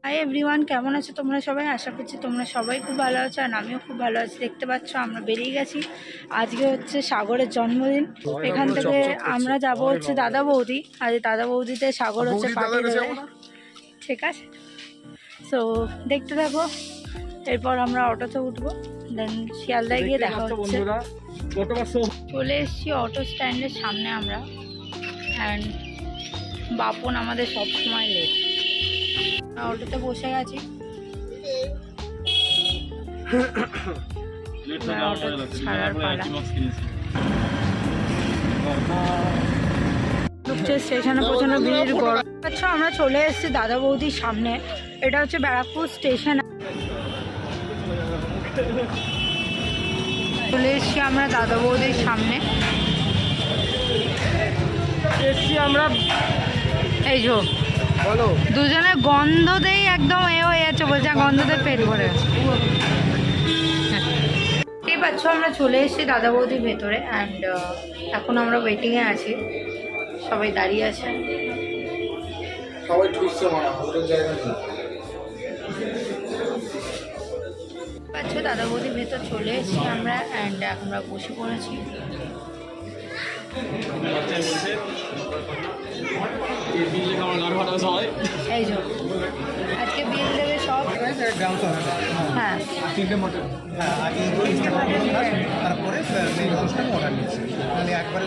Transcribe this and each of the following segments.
Hi everyone, কেমন আছো তোমরা সবাই? আশা করছি তোমরা সবাই খুব ভালো আছো, আর আমিও খুব ভালো আছি। দেখতে পাচ্ছ আমরা বেরিয়ে গেছি। আজকে হচ্ছে সাগরের জন্মদিন। এখান থেকে আমরা যাব হচ্ছে দাদা বৌদি। আজ দাদা বৌদিতে সাগর হচ্ছে পার্টি দেবে, ঠিক আছে? সো দেখতে থাকো। এরপর আমরা অটোতে উঠবো, দেন শিয়ালদায় গিয়ে দেখা হচ্ছে। চলে এসেছি অটো স্ট্যান্ডের সামনে আমরা, অ্যান্ড বাপন আমাদের সবসময় লেট। অটোতে বসে গেছি। ছাড়ার পালা। স্টেশনে পৌঁছানো ভিড় গরম। আচ্ছা, আমরা চলে এসেছি দাদা বৌদির সামনে। এটা হচ্ছে ব্যারাকপুর স্টেশন। চলে এসেছি আমরা দাদা বৌদির সামনে। আমরা এই যে দুজনের গন্ধতেই একদম এ হয়ে যাচ্ছে, বলছে গন্ধতে পেট ভরে গেছে। এই পাচ্ছ আমরা চলে এসেছি দাদা বৌদির ভেতরে, অ্যান্ড এখন আমরা ওয়েটিংয়ে আছি। সবাই দাঁড়িয়ে আছে। পাচ্ছ দাদা বৌদির ভেতর চলে এসেছি আমরা, অ্যান্ড আমরা বসে পড়েছি। এই যে আজকে বিল দেবে সব। হ্যাঁ, তারপরে অর্ডার নিচ্ছে মানে একবারে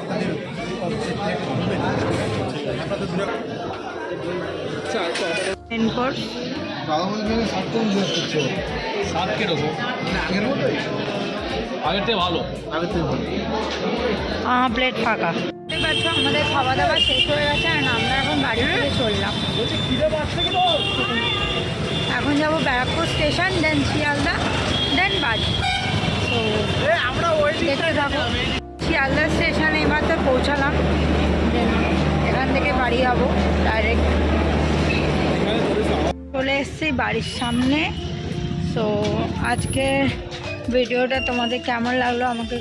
আপনাদের এরপর সাত কিরকম মানে আগের মতোই, আগের থেকে ভালো, আগের থেকে ভালো। প্লেট ফাঁকা। দেখতে পাচ্ছ আমাদের খাওয়া দাওয়া শেষ হয়ে গেছে, আর আমরা এখন বাড়ি থেকে চললাম। এখন যাবো ব্যারাকপুর স্টেশন, দেন শিয়ালদা, দেন বাড়ি। তো আমরা দেখতে থাকো। শিয়ালদা স্টেশনে এবার তো পৌঁছালাম, দেন এখান থেকে বাড়ি যাবো ডাইরেক্ট। চলে এসেছি বাড়ির সামনে। তো আজকে ভিডিওটা তোমাদের কেমন লাগলো আমাকে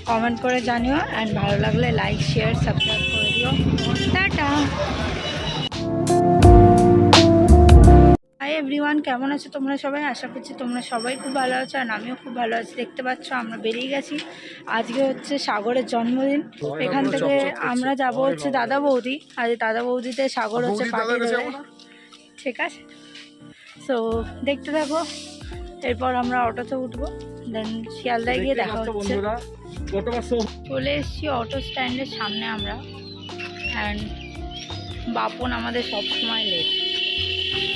কমেন্ট করে জানিও, অ্যান্ড ভালো লাগলে লাইক, শেয়ার, সাবস্ক্রাইব করে দিও। টাটা। হাই এভরিওয়ান, কেমন আছো তোমরা সবাই? আশা করছি তোমরা সবাই খুব ভালো আছো, আর আমিও খুব ভালো আছি। দেখতে পাচ্ছ আমরা বেরিয়ে গেছি। আজকে হচ্ছে সাগরের জন্মদিন। এখান থেকে আমরা যাব হচ্ছে দাদা বৌদি। আজ দাদা বৌদিতে সাগর হচ্ছে পার্টি দেবে, ঠিক আছে? সো দেখতে থাকো। এরপর আমরা অটোতে উঠবো, দেন শিয়ালদায় গিয়ে দেখা হচ্ছে। চলে এসেছি অটো স্ট্যান্ডের সামনে আমরা, অ্যান্ড বাপন আমাদের সবসময় লেট।